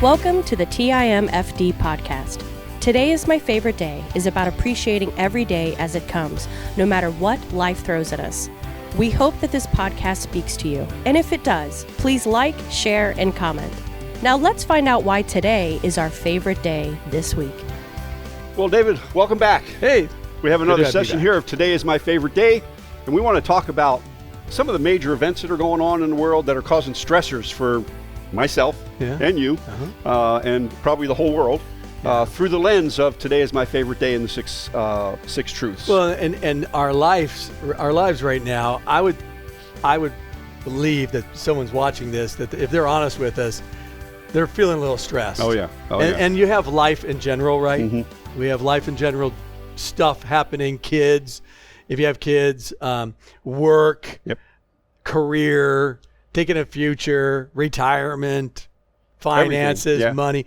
Welcome to the TIMFD podcast. Today is my favorite day is about appreciating every day as it comes, no matter what life throws at us. We hope that this podcast speaks to you, and if it does, please like, share, and comment. Now let's find out why today is our favorite day this week. Well, David, welcome back. Hey. We have another session here of Today is My Favorite Day, and we want to talk about some of the major events that are going on in the world that are causing stressors for myself and you, and probably the whole world, through the lens of Today is My Favorite Day and the six truths. Well, and our lives right now, I would believe that someone's watching this, that if they're honest with us, they're feeling a little stressed. And you have life in general, right? Mm-hmm. We have life in general, stuff happening, kids, if you have kids, work, career, thinking of future, retirement, finances, money.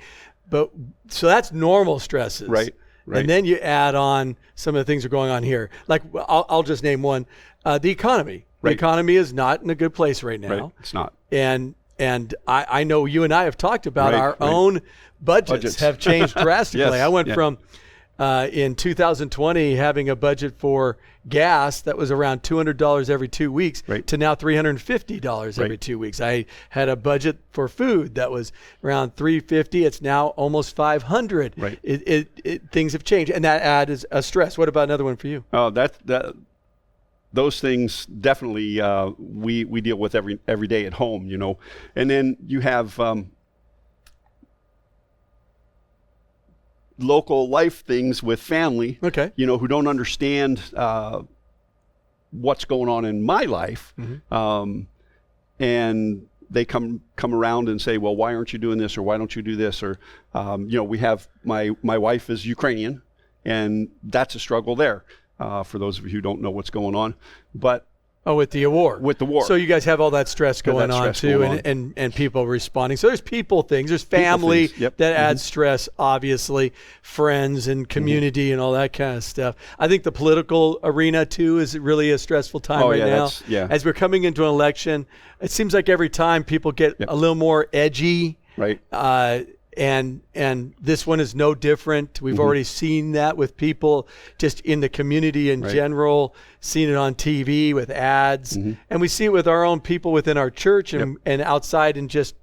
But so that's normal stresses. Right. And then you add on some of the things that are going on here. Like I'll just name one, the economy. The economy is not in a good place right now. Right. It's not. And I know you and I have talked about our own budgets have changed drastically. I went from in 2020 having a budget for gas that was around $200 every 2 weeks to now $350 every 2 weeks. I had a budget for food that was around $350. It's now almost $500. Things have changed, and that adds a stress. What about another one for you? Oh, those things definitely we deal with every day at home, you know. And then you have local life things with family, you know, who don't understand what's going on in my life, and they come around and say, well, why aren't you doing this, or why don't you do this, or you know, we have my wife is Ukrainian, and that's a struggle there. For those of you who don't know what's going on, but with the war. So you guys have all that stress going on too, and people responding. So there's people things, there's family that adds stress, obviously, friends and community and all that kind of stuff. I think the political arena too is really a stressful time now. As we're coming into an election, it seems like every time people get a little more edgy. And this one is no different. We've already seen that with people just in the community in general, seen it on TV with ads, and we see it with our own people within our church and outside, and just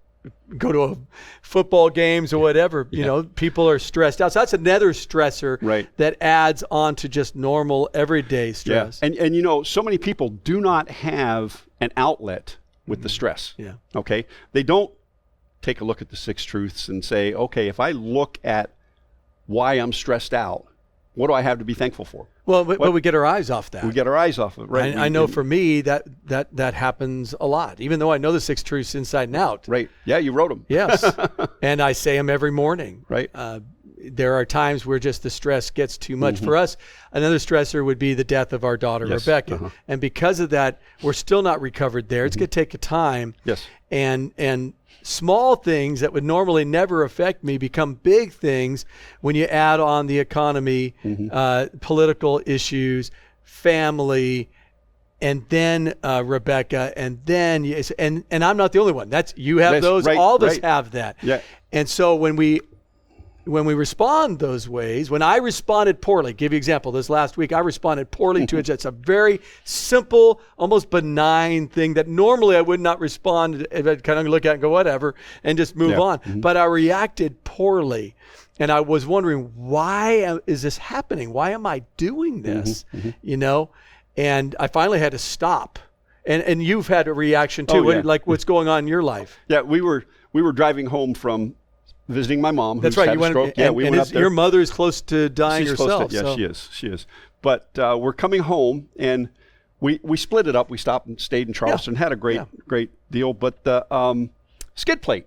go to football games or whatever. You know, people are stressed out. So that's another stressor that adds on to just normal everyday stress. And you know, so many people do not have an outlet with the stress. Okay, they don't take a look at the six truths and say, okay, if I look at why I'm stressed out, what do I have to be thankful for? Well, but we get our eyes off that. We get our eyes off of it, right? I know for me that happens a lot, even though I know the six truths inside and out. Right. Yeah, you wrote them. Yes. And I say them every morning. Right. There are times where just the stress gets too much. For us, another stressor would be the death of our daughter, Rebecca. And because of that, we're still not recovered there. It's going to take a time. Yes. And small things that would normally never affect me become big things when you add on the economy, political issues, family, and then Rebecca, and then and I'm not the only one. You have those. All of us have that. Yeah. And so when we respond those ways, when I responded poorly, give you an example, this last week I responded poorly to it. It's a very simple, almost benign thing that normally I would not respond. I'd kind of look at it and go, whatever, and just move on. But I reacted poorly. And I was wondering, why is this happening? Why am I doing this? You know? And I finally had to stop. And you've had a reaction too, like what's going on in your life. Yeah, we were driving home from visiting my mom. That's right. You went, stroke. We went up there. Your mother is close to dying herself. She is. But we're coming home, and we split it up. We stopped and stayed in Charleston. Had a great deal. But the skid plate.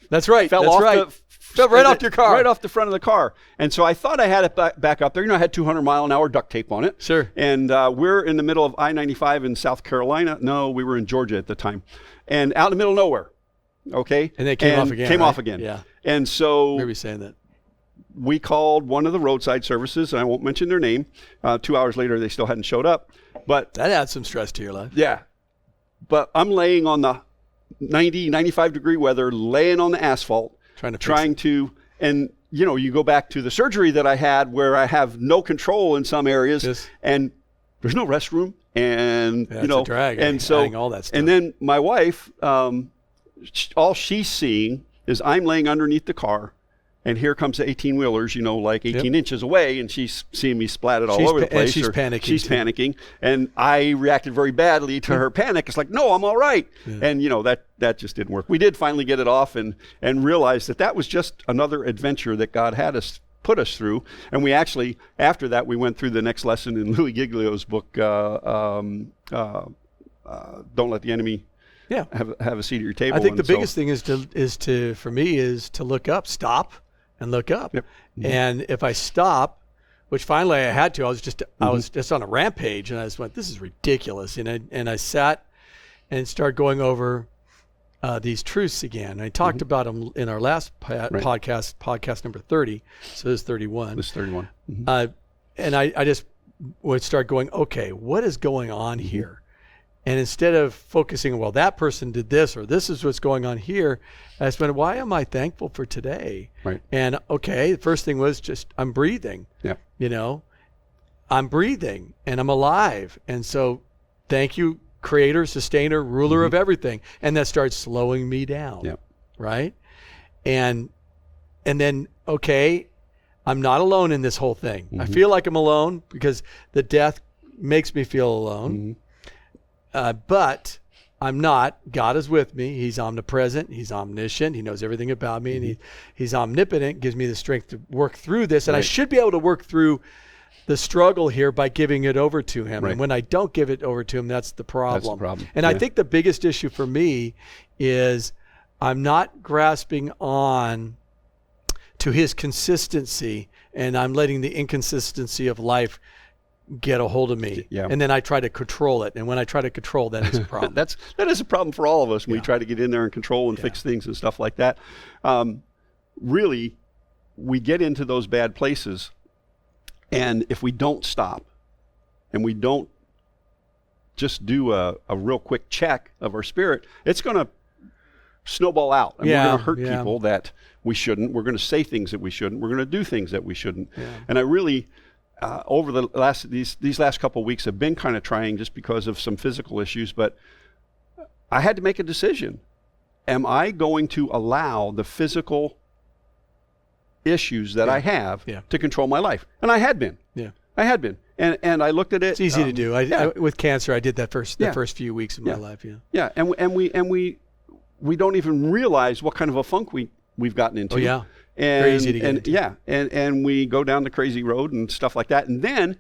That's right. Fell right off your car. Right off the front of the car. And so I thought I had it back up there. You know, I had 200-mile-an-hour duct tape on it. Sure. And we're in the middle of I-95 in South Carolina. No, we were in Georgia at the time. And out in the middle of nowhere. Okay. And they came off again. Yeah. And so maybe saying that. We called one of the roadside services, and I won't mention their name. 2 hours later, they still hadn't showed up. But that adds some stress to your life. Yeah. But I'm laying on the 90, 95 degree weather, laying on the asphalt, trying to, and you go back to the surgery that I had where I have no control in some areas, and there's no restroom, and it's a drag, and so all that stuff. And then my wife, all she's seeing is I'm laying underneath the car, and here comes the 18-wheelers, like 18 inches away, and she's seeing me splatted all over the place. And she's panicking. She's panicking, and I reacted very badly to her panic. It's like, no, I'm all right. Yeah. And that just didn't work. We did finally get it off and realize that was just another adventure that God had us put us through. And we actually, after that, we went through the next lesson in Louis Giglio's book, Don't Let the Enemy have a seat at your table. I think the biggest thing is to look up, stop and look up. Yep. Mm-hmm. And if I stop, which finally I had to, I was just on a rampage, and I just went, this is ridiculous. And I sat and started going over these truths again. And I talked about them in our last podcast number 30. So this is 31. This is 31. Mm-hmm. And I just would start going, okay, what is going on here? And instead of focusing, well, that person did this, or this is what's going on here, I just went, why am I thankful for today? Right. And the first thing was just, I'm breathing. Yeah. I'm breathing and I'm alive. And so thank you, creator, sustainer, ruler of everything. And that starts slowing me down. Yeah. Right. And then, I'm not alone in this whole thing. I feel like I'm alone because the death makes me feel alone. But I'm not. God is with me. He's omnipresent. He's omniscient. He knows everything about me. And he's omnipotent, gives me the strength to work through this. And I should be able to work through the struggle here by giving it over to him. And when I don't give it over to him, that's the problem. And I think the biggest issue for me is I'm not grasping on to his consistency, and I'm letting the inconsistency of life get a hold of me. Yeah. And then I try to control it. And when I try to control, then it's a problem. that is a problem for all of us when we try to get in there and control and fix things and stuff like that. Really, we get into those bad places, and if we don't stop and we don't just do a real quick check of our spirit, it's going to snowball out. And we're going to hurt people that we shouldn't. We're going to say things that we shouldn't. We're going to do things that we shouldn't. Yeah. And I really... over these last couple of weeks have been kind of trying just because of some physical issues, but I had to make a decision. Am I going to allow the physical issues that I have to control my life? And I had been. Yeah. I had been. And I looked at it. It's easy to do. I with cancer, I did that the first few weeks of my life. Yeah. Yeah. And we don't even realize what kind of a funk we've gotten into. Oh, yeah. Very easy to get into. And we go down the crazy road and stuff like that. And then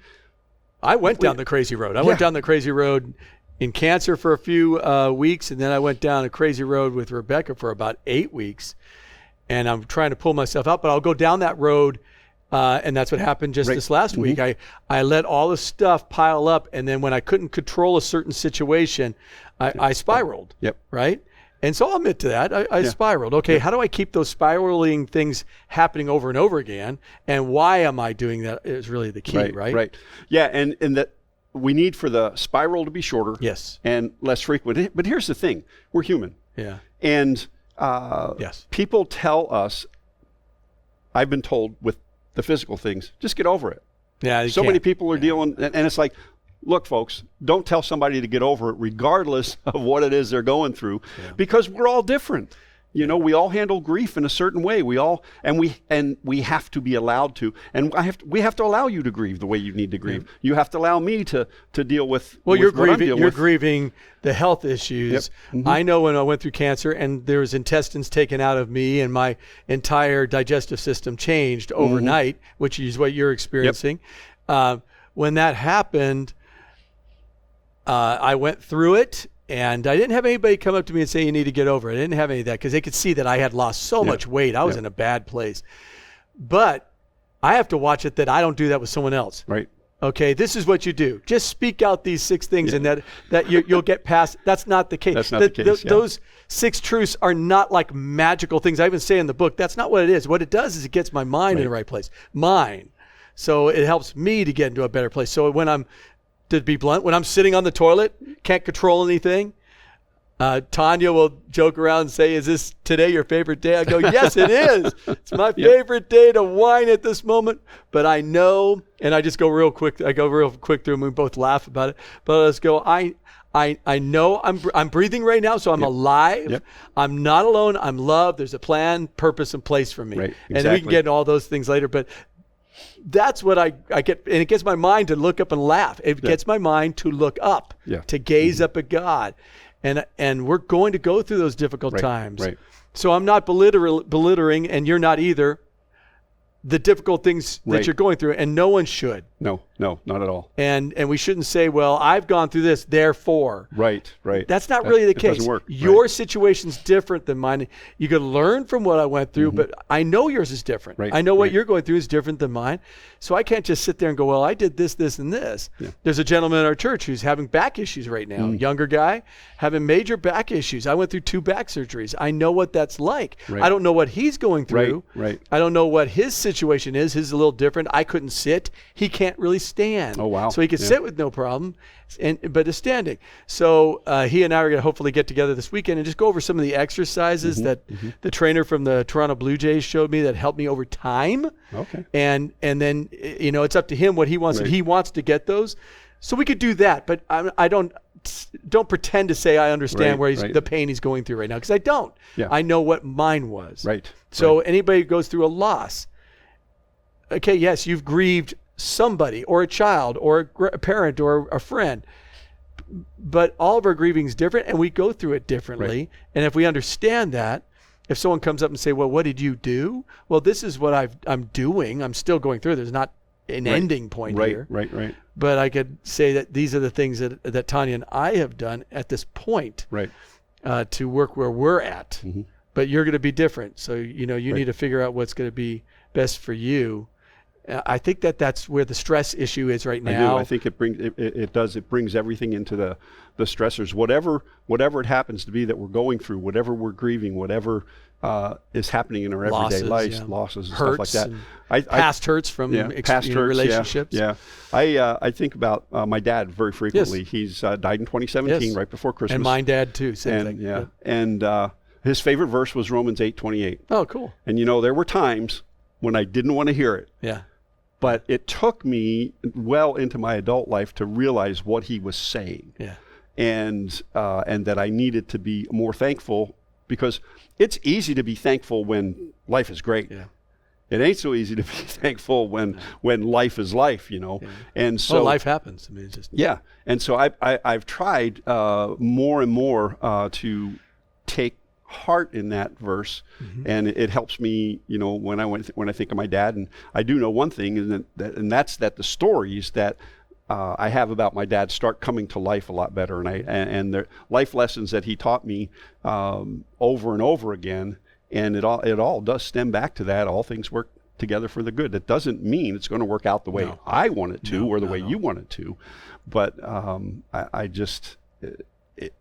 I went down the crazy road. I went down the crazy road in cancer for a few weeks, and then I went down a crazy road with Rebecca for about 8 weeks. And I'm trying to pull myself out, but I'll go down that road, and that's what happened just this last week. I let all the stuff pile up, and then when I couldn't control a certain situation, I spiraled. Yep. Right? And so I'll admit to that. I spiraled. Okay, how do I keep those spiraling things happening over and over again? And why am I doing that is really the key, right? Right. Yeah, and that we need for the spiral to be shorter and less frequent. But here's the thing. We're human. Yeah. And people tell us, I've been told with the physical things, just get over it. Yeah. So many people are dealing, and it's like, look, folks, don't tell somebody to get over it regardless of what it is they're going through, because we're all different. We all handle grief in a certain way. We have to be allowed to, and we have to allow you to grieve the way you need to grieve. Yeah. You have to allow me to deal with. Well, you're grieving the health issues. Yep. I know when I went through cancer and there was intestines taken out of me and my entire digestive system changed overnight, which is what you're experiencing. Yep. When that happened, I went through it, and I didn't have anybody come up to me and say, you need to get over it. I didn't have any of that because they could see that I had lost so much weight. I was in a bad place. But I have to watch it that I don't do that with someone else. Right. Okay, this is what you do. Just speak out these 6 things, and that you'll get past. That's not the case. That's not the case. Those 6 truths are not like magical things. I even say in the book, that's not what it is. What it does is it gets my mind in the right place. So it helps me to get into a better place. So to be blunt, when I'm sitting on the toilet, can't control anything, Tanya will joke around and say, is this today your favorite day? I go, yes, it is. It's my favorite day to whine at this moment. But I know, and I just go real quick. I go real quick through, and we both laugh about it. But let's go. I know I'm breathing right now, so I'm alive. Yep. I'm not alone. I'm loved. There's a plan, purpose, and place for me. Right, exactly. And then we can get into all those things later. But that's what I get, and it gets my mind to look up and laugh. It gets my mind to look up, to gaze up at God. And we're going to go through those difficult times. Right. So I'm not belittling, and you're not either, the difficult things that you're going through, and no one should. No, not at all. And we shouldn't say, well, I've gone through this, therefore. Right. That's not really the case. Doesn't work. Your situation's different than mine. You can learn from what I went through, but I know yours is different. Right. I know what you're going through is different than mine. So I can't just sit there and go, well, I did this, this, and this. Yeah. There's a gentleman in our church who's having back issues right now. Younger guy, having major back issues. I went through 2 back surgeries. I know what that's like. Right. I don't know what he's going through. Right. I don't know what his situation is. His is a little different. I couldn't sit. He can't really stand. Oh, wow. So he could sit with no problem, but is standing. So he and I are going to hopefully get together this weekend and just go over some of the exercises that the trainer from the Toronto Blue Jays showed me that helped me over time. Okay. And then, it's up to him what he wants. Right. If he wants to get those. So we could do that, but I don't pretend to say I understand where the pain he's going through right now, because I don't. Yeah. I know what mine was. Right. So anybody who goes through a loss, okay, yes, you've grieved somebody or a child or a parent or a friend, but all of our grieving is different, and we go through it differently. Right. And if we understand that, if someone comes up and say, well, what did you do? Well, this is what I'm doing. I'm still going through. There's not an ending point here. Right. But I could say that these are the things that Tanya and I have done at this point to work where we're at. Mm-hmm. But you're going to be different. So, you need to figure out what's going to be best for you. I think that's where the stress issue is right now. I think it brings everything into the stressors, whatever it happens to be that we're going through, whatever we're grieving, whatever is happening in our everyday lives, losses and hurts stuff like that. Past hurts from relationships. Yeah. I think about my dad very frequently. Yes. He's died in 2017, right before Christmas. And my dad too, same thing. Yeah. And his favorite verse was Romans 8:28. Oh, cool. And there were times when I didn't want to hear it. Yeah. But it took me well into my adult life to realize what he was saying. Yeah. And that I needed to be more thankful, because it's easy to be thankful when life is great. Yeah. It ain't so easy to be thankful when life is life, Yeah. And so life happens. I mean, it's just And so I've tried more and more to take heart in that verse, and it helps me, when I think of my dad. And I do know one thing, and that's that the stories that I have about my dad start coming to life a lot better, and the life lessons that he taught me over and over again, and it all does stem back to that. All things work together for the good. That doesn't mean it's going to work out the way I want it to, or the way you want it to, but I just.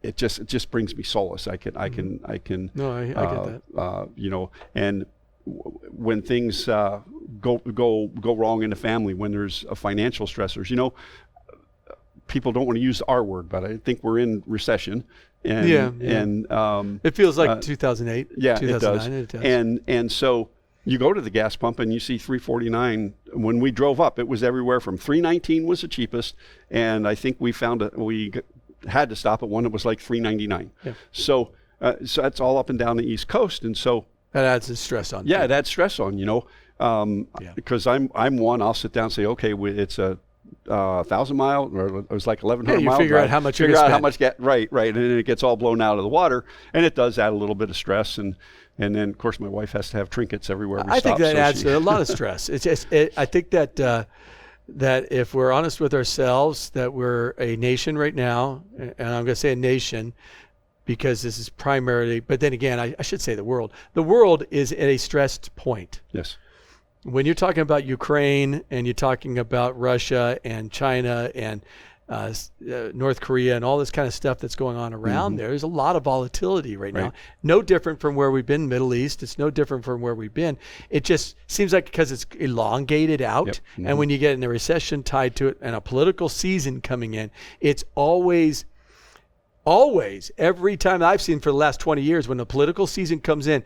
It just brings me solace. I can. No, I get that. And when things go wrong in the family, when there's financial stressors, people don't want to use the R word, but I think we're in recession. And, and it feels like 2008. Yeah, 2009, it does. And so you go to the gas pump and you see $3.49. When we drove up, it was everywhere from $3.19 was the cheapest, and I think we had to stop at one that was like $3.99. Yeah. So that's all up and down the East Coast, and so that adds stress on. Yeah, it adds stress on. Because I'm one. I'll sit down and say, okay, it's a 1,000 mile, or it was like 1,100 miles. You figure out how much. Figure out how much right, and then it gets all blown out of the water, and it does add a little bit of stress, and then of course my wife has to have trinkets everywhere we stop. I think that adds a lot of stress. It's just I think that if we're honest with ourselves, that we're a nation right now, and I'm going to say a nation because this is primarily, but then again, I should say the world. The world is at a stressed point. Yes. When you're talking about Ukraine and you're talking about Russia and China and North Korea and all this kind of stuff that's going on around there's a lot of volatility right now. No different from where we've been, Middle East. It's no different from where we've been. It just seems like because it's elongated out, and when you get in a recession tied to it and a political season coming in, it's always always, every time I've seen for the last 20 years, when the political season comes in,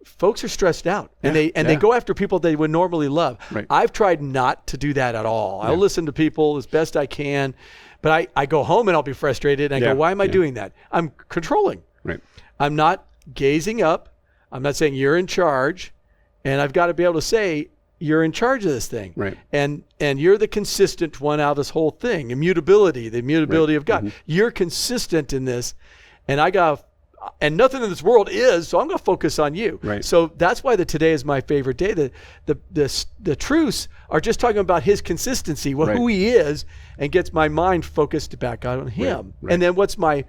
folks are stressed out, and they go after people they would normally love. Right. I've tried not to do that at all. I'll listen to people as best I can, but I go home and I'll be frustrated, and I go, why am I doing that? I'm controlling. Right. I'm not gazing up. I'm not saying you're in charge, and I've got to be able to say, you're in charge of this thing. Right. And you're the consistent one out of this whole thing. Immutability, the immutability of God. You're consistent in this, and and nothing in this world is, so I'm going to focus on you. Right. So that's why today is my favorite day. The truths are just talking about his consistency, who he is, and gets my mind focused back on him. Right. And then what's my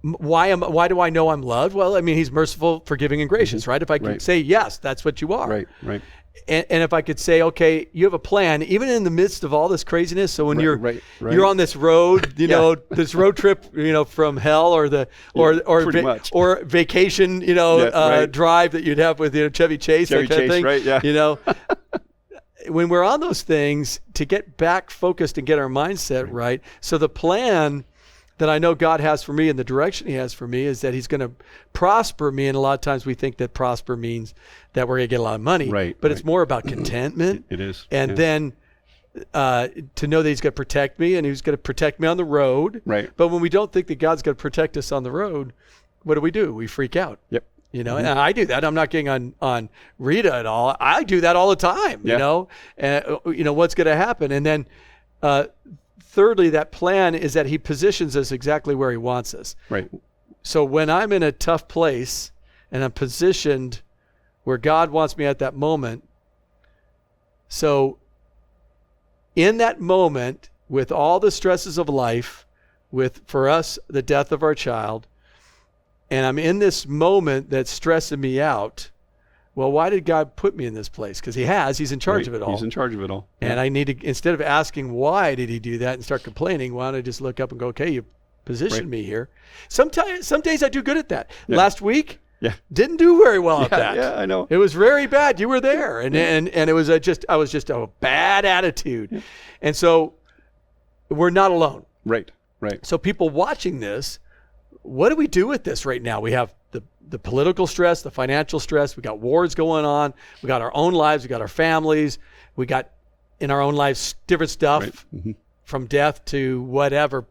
why do I know I'm loved? Well, I mean, he's merciful, forgiving, and gracious, right? If I could say, yes, that's what you are. Right. And if I could say, okay, you have a plan, even in the midst of all this craziness. So when you're on this road, this road trip, from hell or vacation, drive that you'd have with Chevy Chase, that kind of thing. Right? Yeah. When we're on those things, to get back focused and get our mindset right. So the plan that I know God has for me and the direction he has for me is that he's going to prosper me. And a lot of times we think that prosper means that we're going to get a lot of money. Right. But it's more about contentment. It is. And then to know that he's going to protect me, and he's going to protect me on the road. Right. But when we don't think that God's going to protect us on the road, what do? We freak out. Yep. And I do that. I'm not getting on Rita at all. I do that all the time, and what's going to happen. And then thirdly, that plan is that he positions us exactly where he wants us. Right. So when I'm in a tough place and I'm positioned where God wants me at that moment, so in that moment, with all the stresses of life, for us, the death of our child, and I'm in this moment that's stressing me out, well, why did God put me in this place? Because he's in charge of it all. He's in charge of it all. And I need to, instead of asking why did he do that and start complaining, why don't I just look up and go, okay, you positioned me here. Some days I do good at that. Last week, didn't do very well at that. Yeah, I know. It was very bad. You were there. And it was I was just a bad attitude. Yeah. And so we're not alone. Right. So people watching this, what do we do with this right now? We have the political stress, the financial stress. We got wars going on. We got our own lives. We got our families. We got in our own lives different stuff from death to whatever,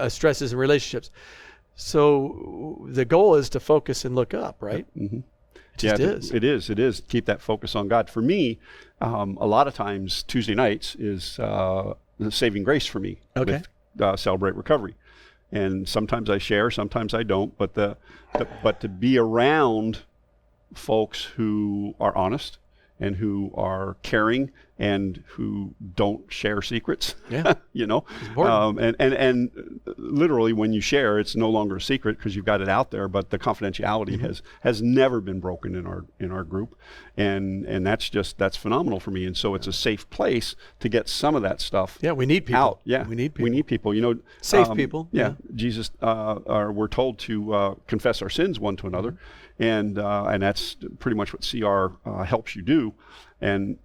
stresses and relationships. So the goal is to focus and look up, right? Mm-hmm. It is. It is. Keep that focus on God. For me, a lot of times Tuesday nights is the saving grace for me with Celebrate Recovery. And sometimes I share, sometimes I don't. But but to be around folks who are honest and who are caring and who don't share secrets, and literally when you share, it's no longer a secret because you've got it out there. But the confidentiality has never been broken in our group, and that's phenomenal for me. And so it's a safe place to get some of that stuff. Yeah, we need people. Out. Yeah, we need people. Safe people. Yeah, Jesus. We're told to confess our sins one to another, and that's pretty much what CR helps you do, and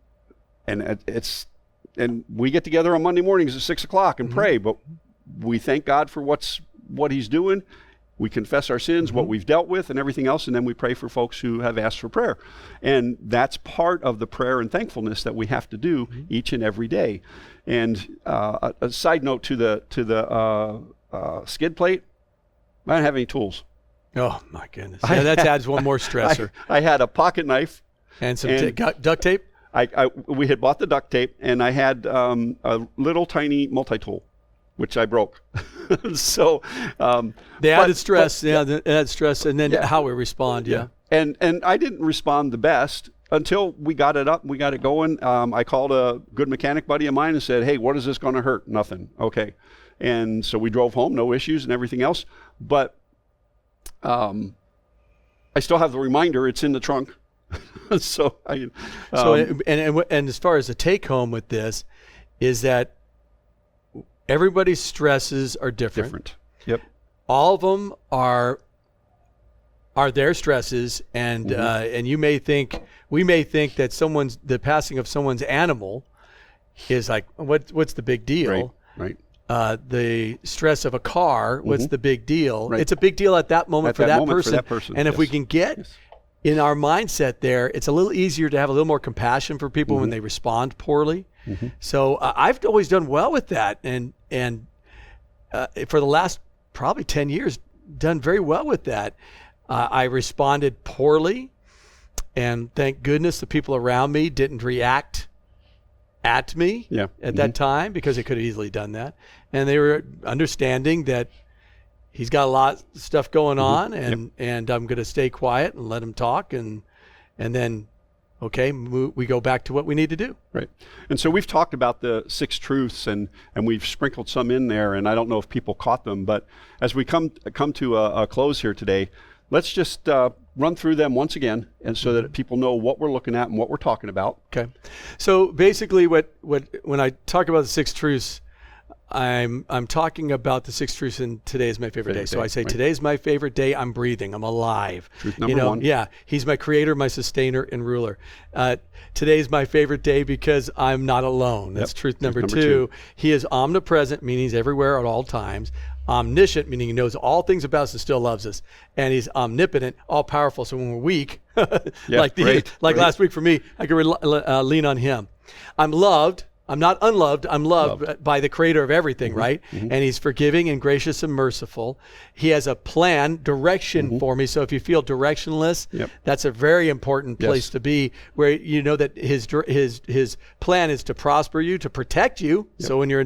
we get together on Monday mornings at 6:00 and pray, but we thank God for what he's doing. We confess our sins, what we've dealt with and everything else, and then we pray for folks who have asked for prayer. And that's part of the prayer and thankfulness that we have to do each and every day. And a side note to the skid plate, I don't have any tools. Oh my goodness. Yeah, that adds one more stressor. I had a pocket knife. And some duct tape? We had bought the duct tape, and I had a little tiny multi-tool, which I broke. So the added stress, the added stress, and then how we respond, And I didn't respond the best until we got it up, we got it going. I called a good mechanic buddy of mine and said, "Hey, what is this going to hurt?" Nothing. Okay. And so we drove home, no issues and everything else. But I still have the reminder; it's in the trunk. And as far as the take home with this is that everybody's stresses are different. Yep. All of them are their stresses, and and we may think that the passing of someone's animal is like what's the big deal? Right. the stress of a car, what's the big deal? Right. It's a big deal at that moment, for that person. And if we can get in our mindset there, it's a little easier to have a little more compassion for people when they respond poorly. So I've always done well with that. And for the last probably 10 years, done very well with that. I responded poorly, and thank goodness the people around me didn't react at me at that time, because they could have easily done that. And they were understanding that he's got a lot of stuff going on, and I'm going to stay quiet and let him talk, and then we go back to what we need to do. Right. And so we've talked about the 6 truths, and we've sprinkled some in there, and I don't know if people caught them, but as we come to a close here today, let's just run through them once again, and so that people know what we're looking at and what we're talking about. Okay. So basically when I talk about the 6 truths, I'm talking about the 6 truths in Today is My Favorite Day. So I say, today's my favorite day. I'm breathing. I'm alive. Truth number 1. Yeah. He's my creator, my sustainer, and ruler. Today's my favorite day because I'm not alone. That's truth number 2. He is omnipresent, meaning he's everywhere at all times. Omniscient, meaning he knows all things about us and still loves us. And he's omnipotent, all powerful. So when we're weak, like last week for me, I can lean on him. I'm loved. I'm not unloved. I'm loved by the creator of everything, right? And he's forgiving and gracious and merciful. He has a plan, direction for me. So if you feel directionless, that's a very important place to be, where you know that his plan is to prosper you, to protect you. So when you're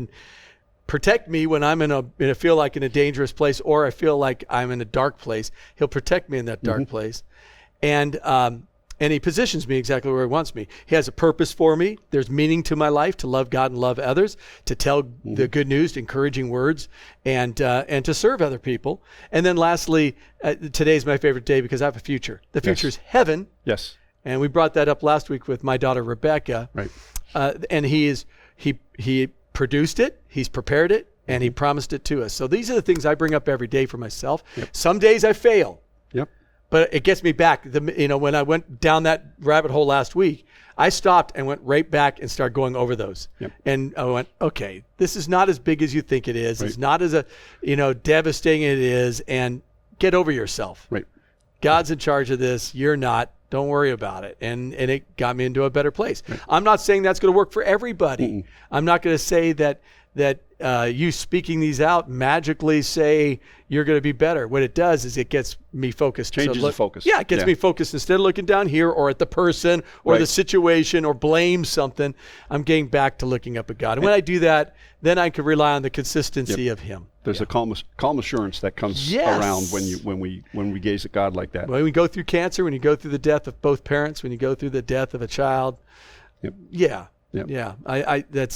protect me when I'm in a feel like in a dangerous place, or I feel like I'm in a dark place, he'll protect me in that dark place. And he positions me exactly where he wants me. He has a purpose for me. There's meaning to my life, to love God and love others, to tell the good news, encouraging words, and to serve other people. And then lastly, today's my favorite day because I have a future. The future is heaven. Yes. And we brought that up last week with my daughter Rebecca. Right. And he produced it, he's prepared it, and he promised it to us. So these are the things I bring up every day for myself. Some days I fail. But it gets me back. When I went down that rabbit hole last week, I stopped and went right back and started going over those. And I went, okay, this is not as big as you think it is. It's not as devastating as it is. And get over yourself. Right. God's in charge of this. You're not. Don't worry about it. And it got me into a better place. Right. I'm not saying that's going to work for everybody. I'm not going to say that you speaking these out magically say you're going to be better. What it does is it gets me focused. Changes the focus. Yeah, it gets me focused. Instead of looking down here or at the person or the situation or blame something, I'm getting back to looking up at God. And when I do that, then I can rely on the consistency of him. There's a calm assurance that comes around when we gaze at God like that. When we go through cancer, when you go through the death of both parents, when you go through the death of a child, that's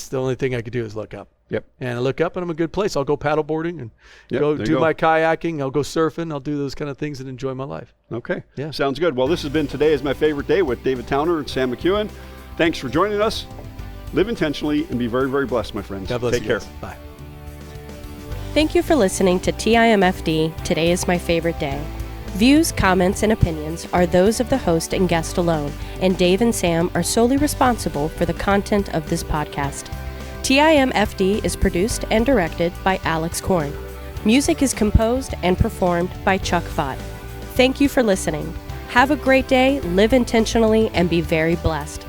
the only thing I could do is look up. And I look up and I'm in a good place. I'll go paddleboarding and go do my kayaking. I'll go surfing. I'll do those kind of things and enjoy my life. Okay. Yeah. Sounds good. Well, this has been Today is My Favorite Day with David Towner and Sam McKeown. Thanks for joining us. Live intentionally and be very, very blessed, my friends. God bless you. Take care. Bye. Thank you for listening to TIMFD, Today is My Favorite Day. Views, comments, and opinions are those of the host and guest alone, and Dave and Sam are solely responsible for the content of this podcast. TIMFD is produced and directed by Alex Korn. Music is composed and performed by Chuck Vaught. Thank you for listening. Have a great day, live intentionally, and be very blessed.